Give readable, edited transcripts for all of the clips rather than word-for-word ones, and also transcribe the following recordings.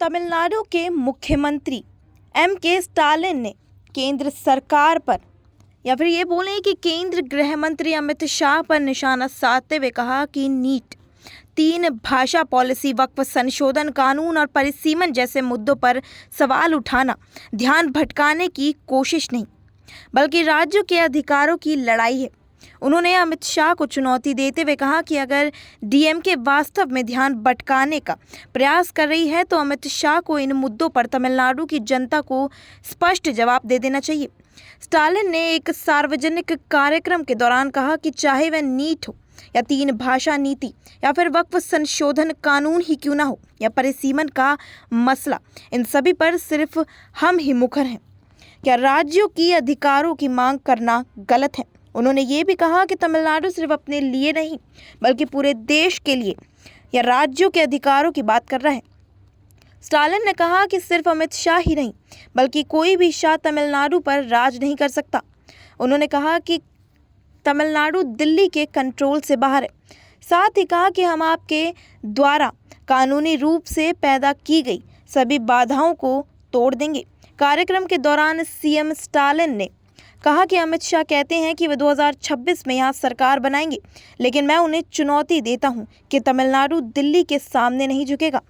तमिलनाडु के मुख्यमंत्री के स्टालिन ने केंद्र सरकार पर या फिर ये बोलें कि केंद्र गृह मंत्री अमित शाह पर निशाना साधते हुए कहा कि नीट, 3 भाषा पॉलिसी, वक्फ संशोधन कानून और परिसीमन जैसे मुद्दों पर सवाल उठाना ध्यान भटकाने की कोशिश नहीं बल्कि राज्यों के अधिकारों की लड़ाई है। उन्होंने अमित शाह को चुनौती देते हुए कहा कि अगर डीएमके वास्तव में ध्यान भटकाने का प्रयास कर रही है तो अमित शाह को इन मुद्दों पर तमिलनाडु की जनता को स्पष्ट जवाब दे देना चाहिए। स्टालिन ने एक सार्वजनिक कार्यक्रम के दौरान कहा कि चाहे वह नीट हो या 3 भाषा नीति या फिर वक्फ संशोधन कानून ही क्यों ना हो या परिसीमन का मसला, इन सभी पर सिर्फ हम ही मुखर हैं। क्या राज्यों की अधिकारों की मांग करना गलत है? उन्होंने ये भी कहा कि तमिलनाडु सिर्फ अपने लिए नहीं बल्कि पूरे देश के लिए या राज्यों के अधिकारों की बात कर रहा है। स्टालिन ने कहा कि सिर्फ अमित शाह ही नहीं बल्कि कोई भी शाह तमिलनाडु पर राज नहीं कर सकता। उन्होंने कहा कि तमिलनाडु दिल्ली के कंट्रोल से बाहर है। साथ ही कहा कि हम आपके द्वारा कानूनी रूप से पैदा की गई सभी बाधाओं को तोड़ देंगे। कार्यक्रम के दौरान सीएम स्टालिन ने कहा कि अमित शाह कहते हैं कि वे 2026 में यहाँ सरकार बनाएंगे, लेकिन मैं उन्हें चुनौती देता हूँ कि तमिलनाडु दिल्ली के सामने नहीं झुकेगा।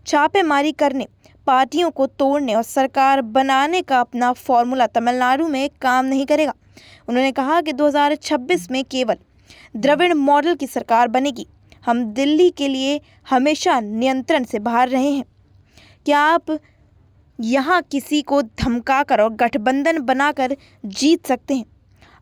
छापेमारी करने, पार्टियों को तोड़ने और सरकार बनाने का अपना फॉर्मूला तमिलनाडु में काम नहीं करेगा। उन्होंने कहा कि 2026 में केवल द्रविड़ मॉडल की सरकार बनेगी। हम दिल्ली के लिए हमेशा नियंत्रण से बाहर रहे हैं। क्या आप यहाँ किसी को धमकाकर और गठबंधन बनाकर जीत सकते हैं?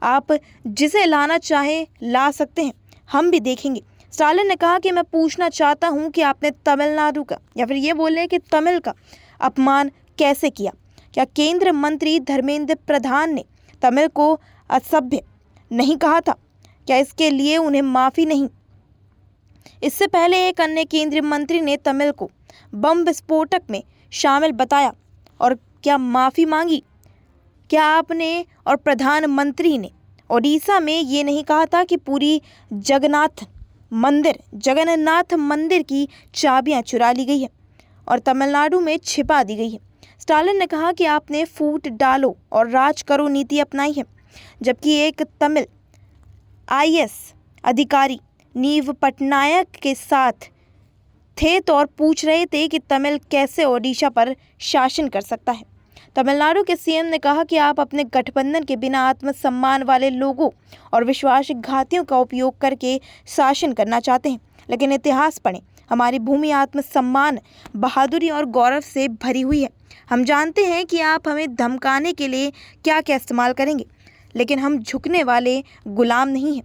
आप जिसे लाना चाहें ला सकते हैं, हम भी देखेंगे। स्टालिन ने कहा कि मैं पूछना चाहता हूँ कि आपने तमिलनाडु का या फिर ये बोले कि तमिल का अपमान कैसे किया? क्या केंद्र मंत्री धर्मेंद्र प्रधान ने तमिल को असभ्य नहीं कहा था? क्या इसके लिए उन्हें माफ़ी नहीं? इससे पहले एक अन्य केंद्रीय मंत्री ने तमिल को बम विस्फोटक में शामिल बताया और क्या माफ़ी मांगी? क्या आपने और प्रधानमंत्री ने ओडिशा में ये नहीं कहा था कि पूरी जगन्नाथ मंदिर की चाबियां चुरा ली गई है और तमिलनाडु में छिपा दी गई है? स्टालिन ने कहा कि आपने फूट डालो और राज करो नीति अपनाई है, जबकि एक तमिल आईएएस अधिकारी नीव पटनायक के साथ थे तो और पूछ रहे थे कि तमिल कैसे ओडिशा पर शासन कर सकता है। तमिलनाडु के सीएम ने कहा कि आप अपने गठबंधन के बिना आत्मसम्मान वाले लोगों और विश्वासघातियों का उपयोग करके शासन करना चाहते हैं, लेकिन इतिहास पढ़ें। हमारी भूमि आत्मसम्मान, बहादुरी और गौरव से भरी हुई है। हम जानते हैं कि आप हमें धमकाने के लिए क्या क्या इस्तेमाल करेंगे, लेकिन हम झुकने वाले गुलाम नहीं हैं।